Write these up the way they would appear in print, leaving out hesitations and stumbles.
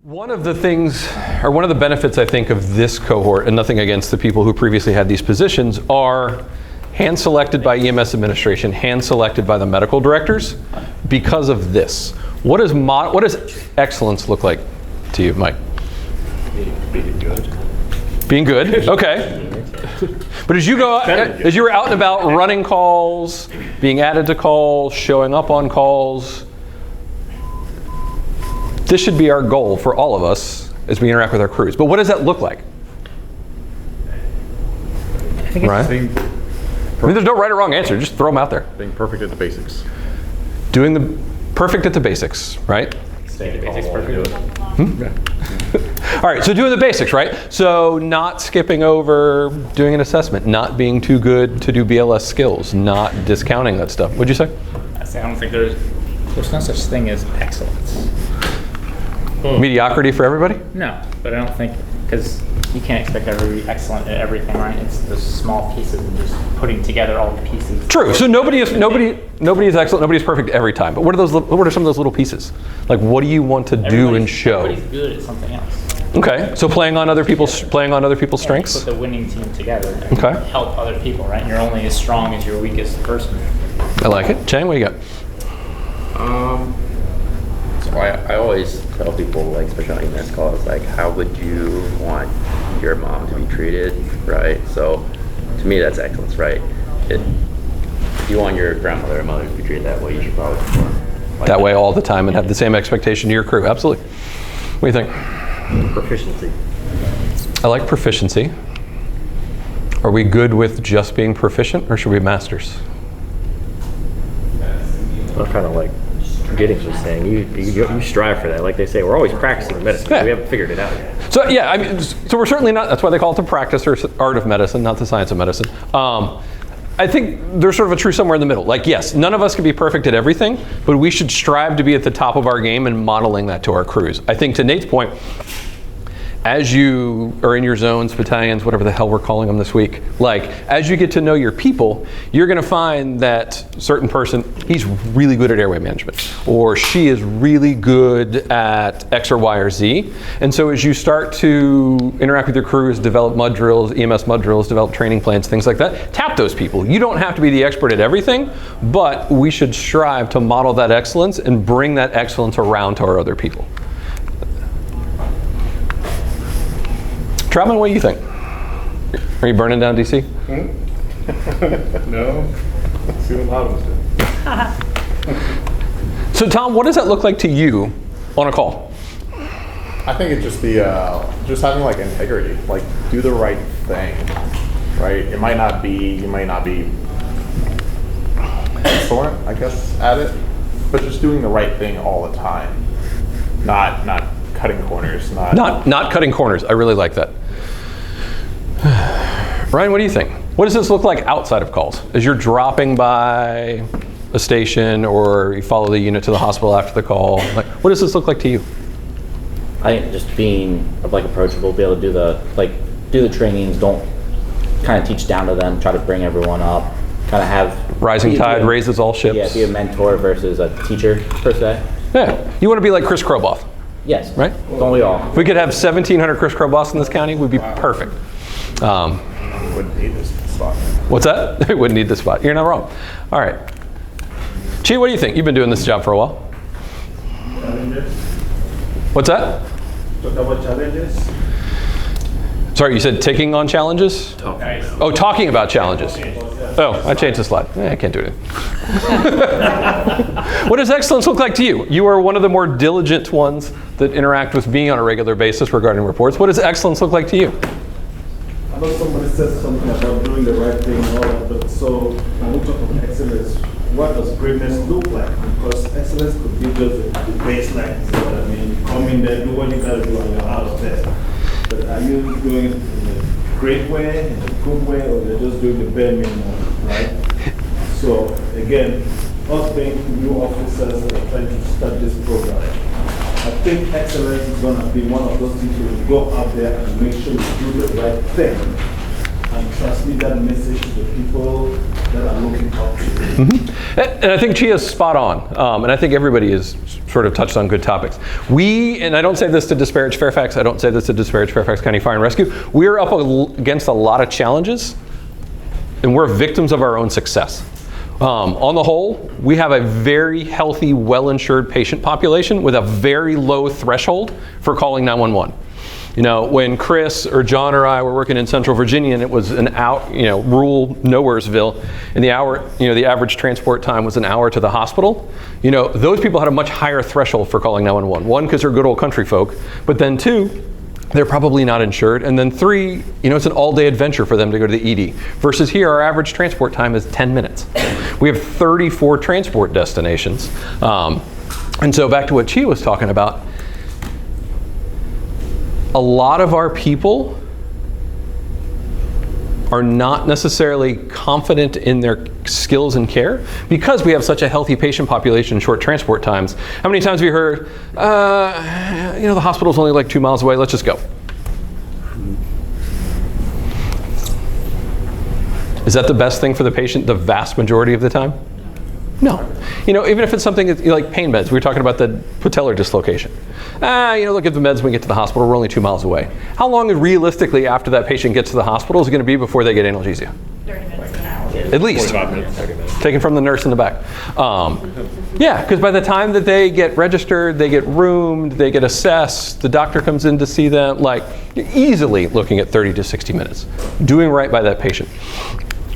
One of the things, or one of the benefits I think of this cohort, and nothing against the people who previously had these positions, are hand-selected by EMS administration, hand-selected by the medical directors because of this. What does excellence look like to you, Mike? Being good. Being good, okay. But as you were out and about running calls, being added to calls, showing up on calls, this should be our goal for all of us as we interact with our crews. But what does that look like? I think right? Being I mean, there's no right or wrong answer. Just throw them out there. Being perfect at the basics. Doing the perfect at the basics, right? Stay the basics perfect. All right, so doing the basics, right? So not skipping over doing an assessment, not being too good to do BLS skills, not discounting that stuff. What'd you say? I don't think there's no such thing as excellence. Mediocrity for everybody? No, but I don't think, because you can't expect everybody to be excellent at everything, right? It's the small pieces and just putting together all the pieces. True. So nobody is excellent. Nobody's perfect every time. But what are some of those little pieces? Like, what do you want to do and show? Everybody's good at something else. Okay. So playing on other people's strengths. Put the winning team together. And help other people, right? You're only as strong as your weakest person. I like it. Chang, what do you got? So I always tell people, like, especially on EMS calls, like, how would you want your mom to be treated, right? So to me, that's excellence, right? If you want your grandmother or mother to be treated that way, you should probably perform like that way all the time and have the same expectation to your crew. Absolutely. What do you think? Proficiency. I like proficiency. Are we good with just being proficient, or should we be masters? Well, kind of like Giddings was saying, you strive for that. Like they say, we're always practicing medicine. Yeah. We haven't figured it out yet. So yeah, I mean, so we're certainly not. That's why they call it the practice or art of medicine, not the science of medicine. I think there's sort of a truth somewhere in the middle. Like, yes, none of us can be perfect at everything, but we should strive to be at the top of our game and modeling that to our crews. I think to Nate's point, as you are in your zones, battalions, whatever the hell we're calling them this week, like, as you get to know your people, you're going to find that certain person, he's really good at airway management, or she is really good at X or Y or Z. And so as you start to interact with your crews, develop mud drills, EMS mud drills, develop training plans, things like that, tap those people. You don't have to be the expert at everything, but we should strive to model that excellence and bring that excellence around to our other people. Troutman, what do you think? Are you burning down DC? No. See what happens. So Tom, what does that look like to you on a call? I think it's just just having like integrity, like do the right thing, right? You might not be excellent, I guess, at it, but just doing the right thing all the time, not cutting corners, not cutting corners. I really like that. Ryan, what do you think? What does this look like outside of calls? As you're dropping by a station or you follow the unit to the hospital after the call, like, what does this look like to you? I think just being like approachable, be able to do the trainings, don't kind of teach down to them, try to bring everyone up, kind of have rising tide raises all ships. Yeah, be a mentor versus a teacher per se. Yeah, you want to be like Chris Kroboff. Yes. Right? Don't we all? If we could have 1,700 Chris Kroboffs in this county, we'd be perfect. wouldn't need this spot. What's that? We wouldn't need this spot. You're not wrong. All right. Chi, what do you think? You've been doing this job for a while. Challenges. What's that? Talk about challenges. Sorry, you said taking on challenges? Oh, talking about challenges. Oh, I changed the slide. I can't do it. What does excellence look like to you? You are one of the more diligent ones that interact with me on a regular basis regarding reports. What does excellence look like to you? I know somebody said something about doing the right thing and all that, but so when we talk about excellence, what does greatness look like? Because excellence could be just the baseline. You know what I mean? You come in there, do what you gotta do, and you're out of there. But are you doing it in a great way, in a good way, or you're just doing the bare minimum, right? So again, us being new officers that are trying to start this program, I think excellence is going to be one of those things where you go out there and make sure you do the right thing and transmit that message to the people that are looking up to you? And I think Chia's spot on, and I think everybody is sort of touched on good topics. And I don't say this to disparage Fairfax, I don't say this to disparage Fairfax County Fire and Rescue. We're up against a lot of challenges, and we're victims of our own success. On the whole, we have a very healthy, well-insured patient population with a very low threshold for calling 911. You know, when Chris or John or I were working in Central Virginia and it was an out, rural nowheresville, and the average transport time was an hour to the hospital, those people had a much higher threshold for calling 911. One, because they're good old country folk, but then two, they're probably not insured. And then three, it's an all-day adventure for them to go to the ED. Versus here, our average transport time is 10 minutes. We have 34 transport destinations. And so back to what Chia was talking about, a lot of our people are not necessarily confident in their skills and care because we have such a healthy patient population and short transport times. How many times have you heard, the hospital's only like 2 miles away, let's just go. Is that the best thing for the patient the vast majority of the time? No. Even if it's something like pain meds, we were talking about the patellar dislocation. Look at the meds when we get to the hospital, we're only 2 miles away. How long realistically after that patient gets to the hospital is it going to be before they get analgesia? 30 minutes an hour. At least. 45 minutes, 30 minutes. Taken from the nurse in the back. Yeah, because by the time that they get registered, they get roomed, they get assessed, the doctor comes in to see them, you're easily looking at 30 to 60 minutes, doing right by that patient.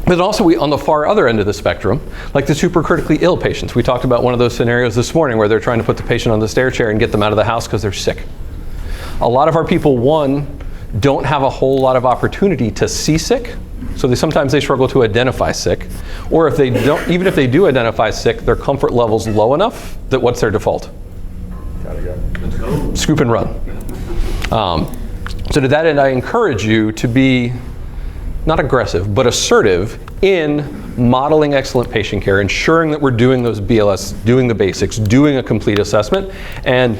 But also on the far other end of the spectrum, like the super critically ill patients. We talked about one of those scenarios this morning where they're trying to put the patient on the stair chair and get them out of the house because they're sick. A lot of our people, one, don't have a whole lot of opportunity to see sick, so sometimes they struggle to identify sick. Or if they don't, even if they do identify sick, their comfort level's low enough that what's their default? Gotta go. Let's go. Scoop and run. So to that end, I encourage you to be not aggressive, but assertive in modeling excellent patient care, ensuring that we're doing those BLS, doing the basics, doing a complete assessment. And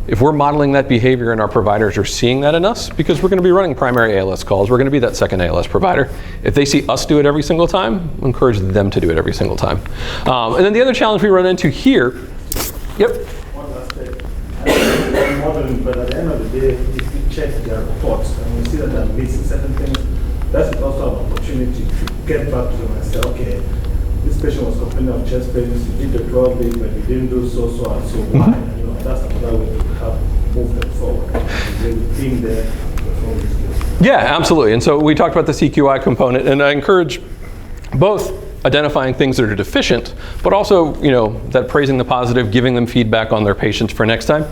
if we're modeling that behavior and our providers are seeing that in us, because we're going to be running primary ALS calls, we're going to be that second ALS provider. If they see us do it every single time, we'll encourage them to do it every single time. And then the other challenge we run into here, One last thing. Modeling, but at the end of the day, if we check their reports and we see that they're missing certain things, that's also an opportunity to get back to them and say, okay, this patient was complaining of chest pains, you did the drug bit, but you didn't do so and so. Why? That's another way to help move them forward. Really being there before we skills. Yeah, absolutely. And so we talked about the CQI component, and I encourage both identifying things that are deficient, but also, that praising the positive, giving them feedback on their patients for next time.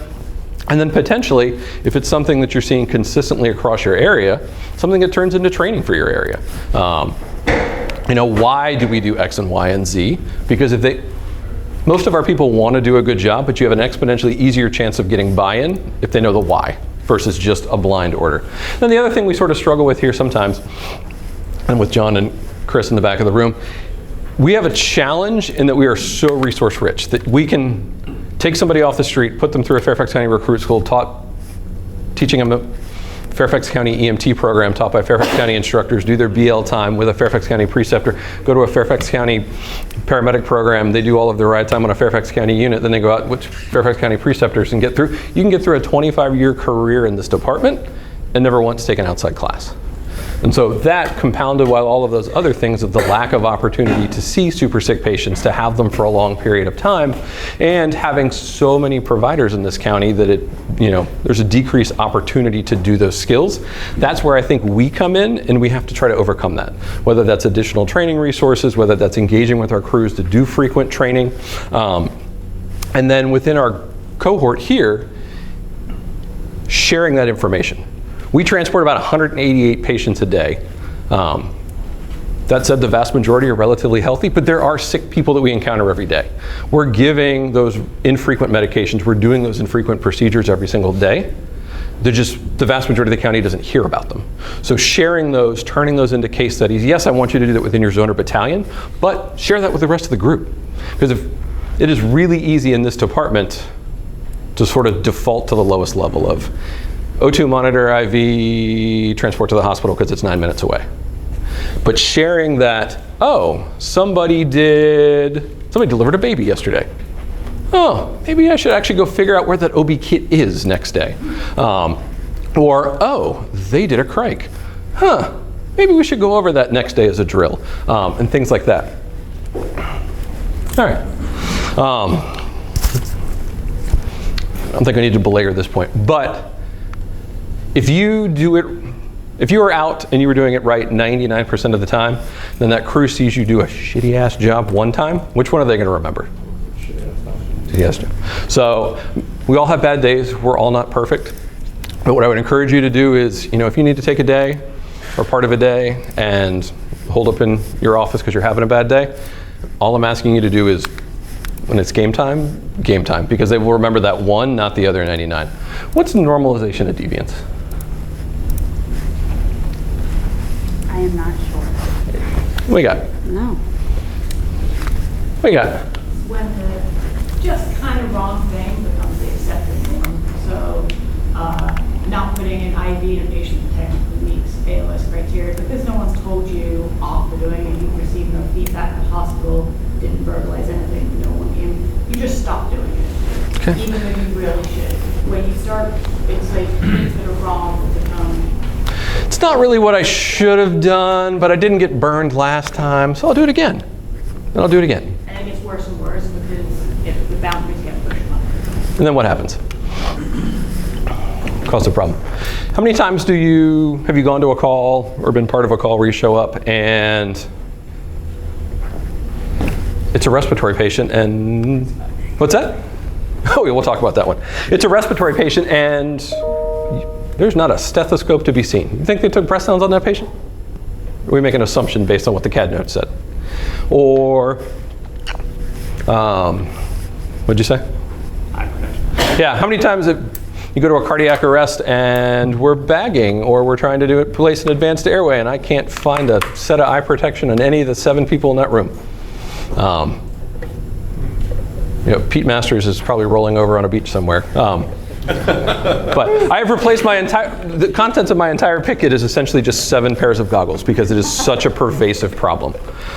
And then potentially, if it's something that you're seeing consistently across your area, something that turns into training for your area. Why do we do X and Y and Z? Because most of our people want to do a good job, but you have an exponentially easier chance of getting buy-in if they know the why versus just a blind order. Then the other thing we sort of struggle with here sometimes, and with John and Chris in the back of the room, we have a challenge in that we are so resource rich that we can take somebody off the street, put them through a Fairfax County recruit school, teaching them a Fairfax County EMT program taught by Fairfax County instructors, do their BL time with a Fairfax County preceptor, go to a Fairfax County paramedic program, they do all of their ride time on a Fairfax County unit, then they go out with Fairfax County preceptors and get through. You can get through a 25-year career in this department and never once take an outside class. And so that compounded while all of those other things of the lack of opportunity to see super sick patients, to have them for a long period of time, and having so many providers in this county that there's a decreased opportunity to do those skills. That's where I think we come in, and we have to try to overcome that. Whether that's additional training resources, whether that's engaging with our crews to do frequent training. And then within our cohort here, sharing that information. We transport about 188 patients a day. That said, the vast majority are relatively healthy, but there are sick people that we encounter every day. We're giving those infrequent medications, we're doing those infrequent procedures every single day. The vast majority of the county doesn't hear about them. So sharing those, turning those into case studies, yes, I want you to do that within your zone or battalion, but share that with the rest of the group. Because it is really easy in this department to sort of default to the lowest level of, O2 monitor, IV, transport to the hospital because it's 9 minutes away. But sharing that, oh, somebody delivered a baby yesterday. Oh, maybe I should actually go figure out where that OB kit is next day. Or, oh, they did a crike. Huh, maybe we should go over that next day as a drill, and things like that. All right. I don't think I need to belabor this point, but if you are out and you were doing it right 99% of the time, then that crew sees you do a shitty ass job one time, which one are they going to remember? Shitty ass job. So we all have bad days. We're all not perfect. But what I would encourage you to do is, if you need to take a day or part of a day and hold up in your office because you're having a bad day, all I'm asking you to do is, when it's game time, because they will remember that one, not the other 99. What's normalization of deviance? I am not sure. What we got? No. What you got? When the just kind of wrong thing becomes the accepted norm. So not putting an IV in a patient that technically meets ALS criteria because no one's told you off for doing it, you received no feedback at the hospital, didn't verbalize anything, no one came, you just stop doing it. Okay. Even though you really should. When you start, it's like things that are wrong become. It's not really what I should have done, but I didn't get burned last time, so I'll do it again. And I'll do it again. And it gets worse and worse because if the boundaries get pushed on. And then what happens? Cause a problem. How many times have you gone to a call or been part of a call where you show up and it's a respiratory patient and, what's that? Oh yeah, we'll talk about that one. It's a respiratory patient and there's not a stethoscope to be seen. You think they took breath sounds on that patient? Or we make an assumption based on what the CAD note said. Or, what'd you say? Yeah, how many times you go to a cardiac arrest and we're bagging or we're trying to place an advanced airway and I can't find a set of eye protection on any of the 7 people in that room. Pete Masters is probably rolling over on a beach somewhere. But I have replaced the contents of my entire PIC kit is essentially just 7 pairs of goggles because it is such a pervasive problem.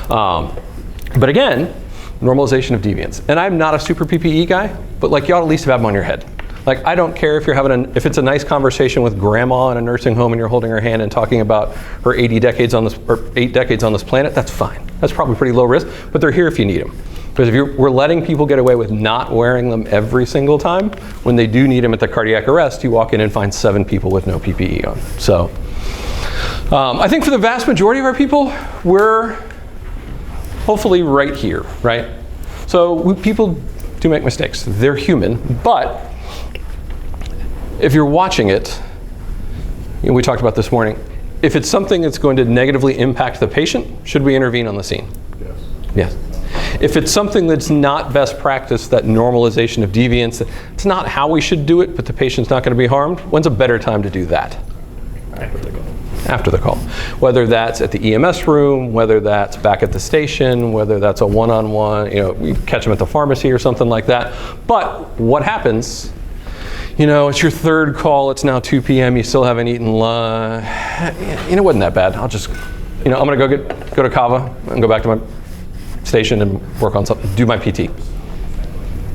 But again, normalization of deviance. And I'm not a super PPE guy, but like you ought at least have them on your head. Like I don't care if you're if it's a nice conversation with grandma in a nursing home and you're holding her hand and talking about her 8 decades on this planet, that's fine. That's probably pretty low risk, but they're here if you need them. Because if we're letting people get away with not wearing them every single time, when they do need them at the cardiac arrest, you walk in and find 7 people with no PPE on. So I think for the vast majority of our people, we're hopefully right here, right? So people do make mistakes. They're human, but if you're watching it, we talked about this morning, if it's something that's going to negatively impact the patient, should we intervene on the scene? Yes. If it's something that's not best practice, that normalization of deviance, it's not how we should do it, but the patient's not going to be harmed, when's a better time to do that? After the call. Whether that's at the EMS room, whether that's back at the station, whether that's a one-on-one, we catch them at the pharmacy or something like that. But what happens, it's your 3rd call, it's now 2 p.m., you still haven't eaten lunch. It wasn't that bad. I'll just, I'm going to go to Kava and go back to my station and work on something, do my PT.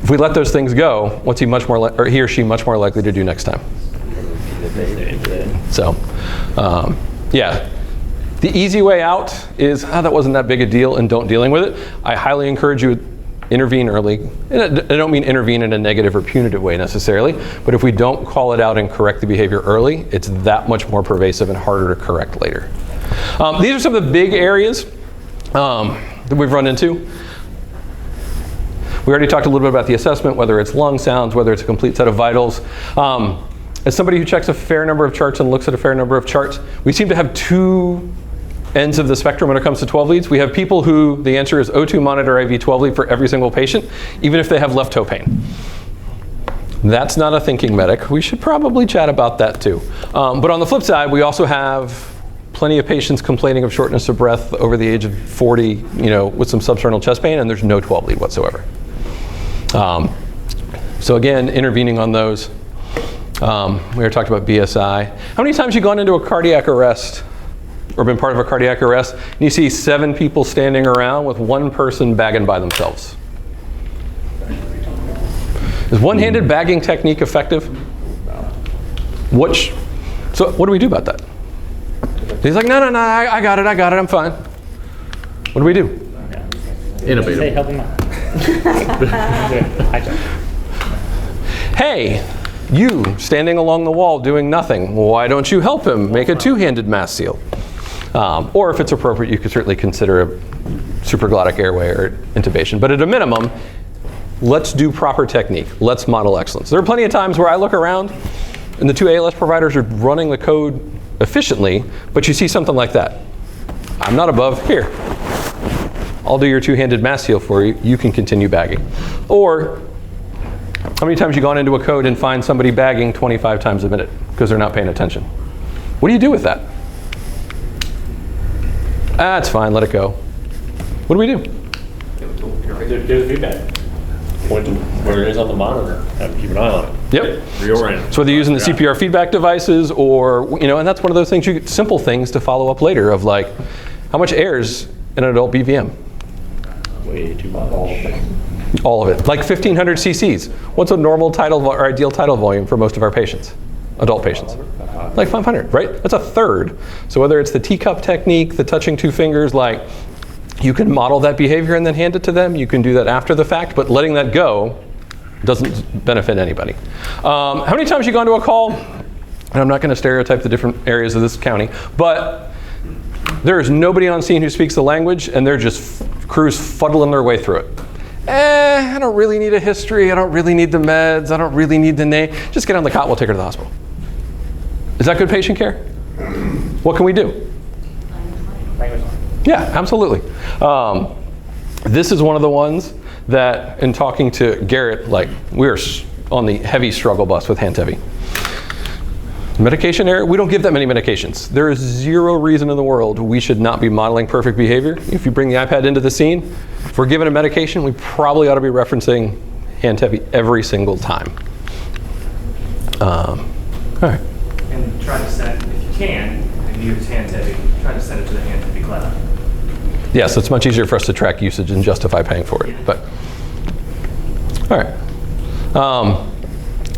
If we let those things go, what's he or she much more likely to do next time? So, yeah. The easy way out is, that wasn't that big a deal and don't dealing with it. I highly encourage you to intervene early. And I don't mean intervene in a negative or punitive way necessarily, but if we don't call it out and correct the behavior early, it's that much more pervasive and harder to correct later. These are some of the big areas that we've run into. We already talked a little bit about the assessment, whether it's lung sounds, whether it's a complete set of vitals. As somebody who checks a fair number of charts and looks at a fair number of charts, we seem to have 2 ends of the spectrum when it comes to 12 leads. We have people who the answer is O2 monitor IV 12 lead for every single patient, even if they have left toe pain. That's not a thinking medic. We should probably chat about that too. But on the flip side, we also have plenty of patients complaining of shortness of breath over the age of 40, with some substernal chest pain, and there's no 12 lead whatsoever. So again, intervening on those. We already talked about BSI. How many times have you gone into a cardiac arrest or been part of a cardiac arrest and you see 7 people standing around with 1 person bagging by themselves? Is one-handed bagging technique effective? So what do we do about that? He's like, no, I got it, I'm fine. What do we do? Innovative. Say help him out. Hey, you standing along the wall doing nothing, why don't you help him make a 2-handed mask seal? Or if it's appropriate, you could certainly consider a supraglottic airway or intubation. But at a minimum, let's do proper technique. Let's model excellence. There are plenty of times where I look around and the 2 ALS providers are running the code efficiently, but you see something like that. I'm not above, here. I'll do your 2-handed mask seal for you. You can continue bagging. Or how many times have you gone into a code and find somebody bagging 25 times a minute because they're not paying attention? What do you do with that? That's fine, let it go. What do we do? Give the feedback. Point to where it is on the monitor. Keep an eye on it. Yep. Reorient. So whether you're using the CPR feedback devices or, and that's one of those things, simple things to follow up later of like, how much air's in an adult BVM? Way too much. All of it. Like 1,500 cc's. What's a normal tidal or ideal tidal volume for most of our patients? Adult patients. Like 500, right? That's a third. So whether it's the teacup technique, the touching 2 fingers, like you can model that behavior and then hand it to them. You can do that after the fact, but letting that go doesn't benefit anybody. How many times have you gone to a call? And I'm not going to stereotype the different areas of this county, but there is nobody on scene who speaks the language, and they're just crews fuddling their way through it. I don't really need a history. I don't really need the meds. I don't really need the name. Just get on the cot. We'll take her to the hospital. Is that good patient care? What can we do? Yeah, absolutely. This is one of the ones that, in talking to Garrett, like we're on the heavy struggle bus with Hantevi. Medication error, we don't give that many medications. There is 0 reason in the world we should not be modeling perfect behavior. If you bring the iPad into the scene, if we're given a medication, we probably ought to be referencing Hantevi every single time. All right. And try to send, if you can, and use Hantevi, try to send it to the Hantevi cloud. Yes, it's much easier for us to track usage and justify paying for it. But all right.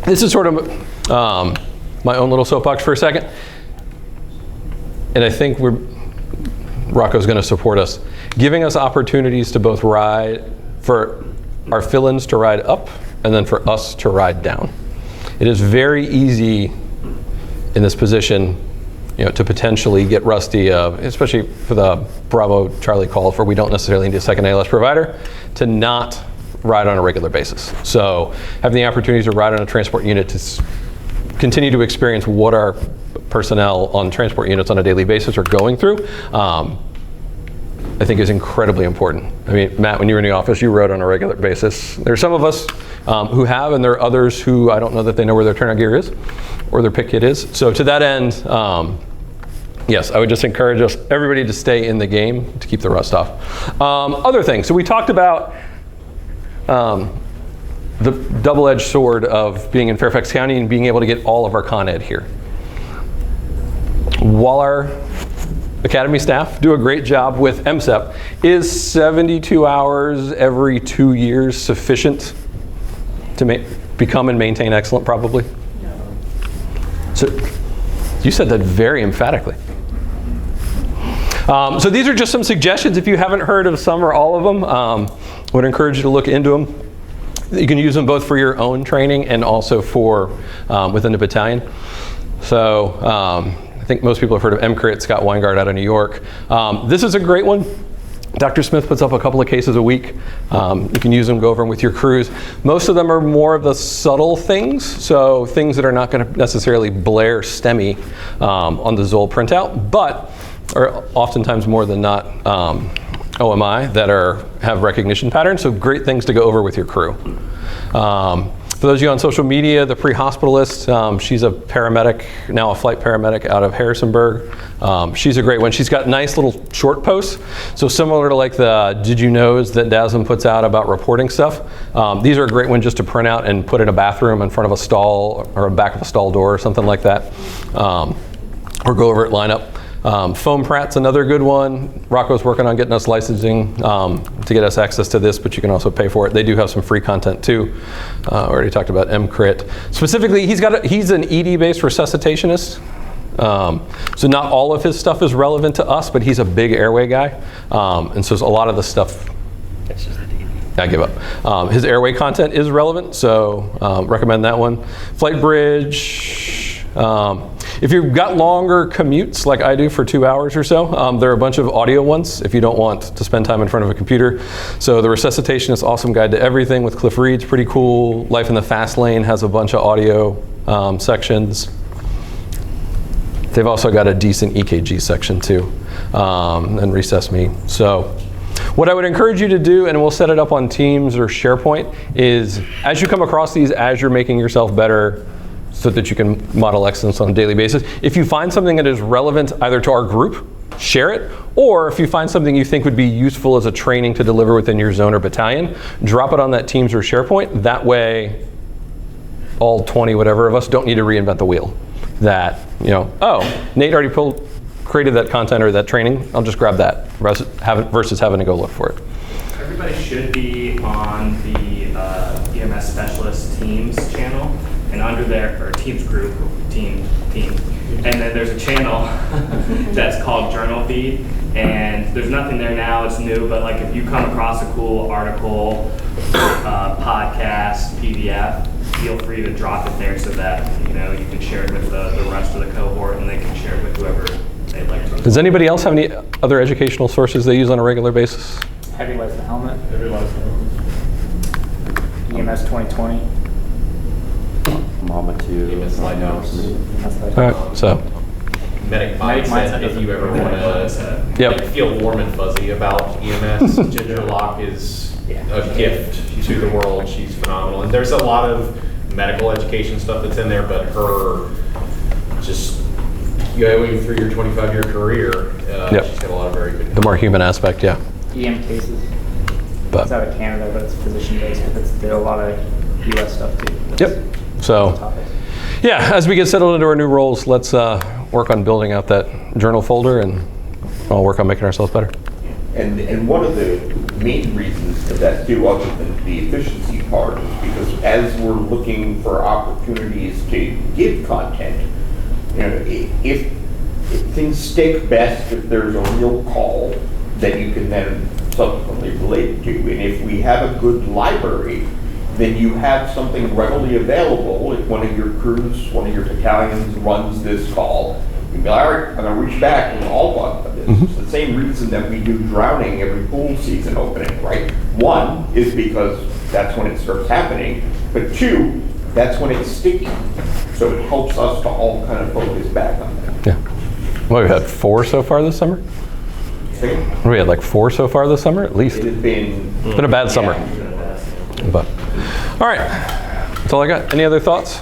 This is sort of my own little soapbox for a second. And I think Rocco's going to support us, giving us opportunities to both ride, for our fill-ins to ride up, and then for us to ride down. It is very easy in this position, to potentially get rusty, especially for the Bravo Charlie calls where we don't necessarily need a second ALS provider, to not ride on a regular basis. So having the opportunity to ride on a transport unit to continue to experience what our personnel on transport units on a daily basis are going through, I think is incredibly important. I mean, Matt, when you were in the office, you rode on a regular basis. There's some of us who have, and there are others who I don't know that they know where their turnout gear is or their pick kit is. So to that end, yes, I would just encourage everybody to stay in the game to keep the rust off. Other things, so we talked about the double-edged sword of being in Fairfax County and being able to get all of our Con Ed here. While our Academy staff do a great job with MSEP, is 72 hours every 2 years sufficient to become and maintain excellent, probably? No. So you said that very emphatically. So these are just some suggestions. If you haven't heard of some or all of them, I would encourage you to look into them. You can use them both for your own training and also for within the battalion. So I think most people have heard of MCRIT, Scott Weingart out of New York. This is a great one. Dr. Smith puts up a couple of cases a week. You can use them, go over them with your crews. Most of them are more of the subtle things, so things that are not going to necessarily blare STEMI on the Zoll printout, but are oftentimes more than not OMI that have recognition patterns, so great things to go over with your crew. For those of you on social media, the pre-hospitalist, she's a paramedic, now a flight paramedic out of Harrisonburg. She's a great one. She's got nice little short posts. So similar to like the did you knows that DASM puts out about reporting stuff. These are a great one just to print out and put in a bathroom in front of a stall or back of a stall door or something like that. Or go over at lineup. Foam Pratt's another good one. Rocco's working on getting us licensing to get us access to this, but you can also pay for it. They do have some free content too. Already talked about MCRIT. Specifically, he's an ED-based resuscitationist. So not all of his stuff is relevant to us, but he's a big airway guy. And so a lot of the stuff, I give up. His airway content is relevant, so recommend that one. Flight Bridge. If you've got longer commutes like I do for 2 hours or so, there are a bunch of audio ones if you don't want to spend time in front of a computer. So the Resuscitationist Awesome Guide to Everything with Cliff Reed's pretty cool. Life in the Fast Lane has a bunch of audio sections. They've also got a decent EKG section too, and Recess Me. So what I would encourage you to do, and we'll set it up on Teams or SharePoint, is as you come across these, as you're making yourself better, so that you can model excellence on a daily basis. If you find something that is relevant either to our group, share it, or if you find something you think would be useful as a training to deliver within your zone or battalion, drop it on that Teams or SharePoint. That way, all 20 whatever of us don't need to reinvent the wheel. That, oh, Nate already created that content or that training, I'll just grab that versus having to go look for it. Everybody should be on the EMS Specialist Teams channel. And under there, or Teams group, team, and then there's a channel that's called Journal Feed, and there's nothing there now, it's new, but like if you come across a cool article, podcast, PDF, feel free to drop it there so that, you can share it with the rest of the cohort and they can share it with whoever they'd like to. Does anybody else have any other educational sources they use on a regular basis? Heavy Lights the Helmet. Every last one. EMS 2020. Mama too. EMS Lighthouse. All right, so. Medic mindset, if you ever want to feel warm and fuzzy about EMS. Ginger Locke is a gift to the world. She's phenomenal. And there's a lot of medical education stuff that's in there, but her just going through your 25-year career, she's got a lot of very good. The more human aspect, yeah. EM cases. It's out of Canada, but it's physician-based. There are a lot of U.S. stuff too. Yep. So, yeah, as we get settled into our new roles, let's work on building out that journal folder, and I'll work on making ourselves better. And one of the main reasons for that too, other than the efficiency part, is because as we're looking for opportunities to give content, if things stick best if there's a real call that you can then subsequently relate to. And if we have a good library, then you have something readily available. If one of your crews, one of your battalions runs this call, you go, all right, I'm going to reach back and all log this. It's the same reason that we do drowning every pool season opening, right? One is because that's when it starts happening, but two, that's when it's sticky. So it helps us to all kind of focus back on that. Yeah. Well, we had 4 so far this summer. We had like 4 so far this summer, at least. It has been a bad summer. But all right, that's all I got. Any other thoughts?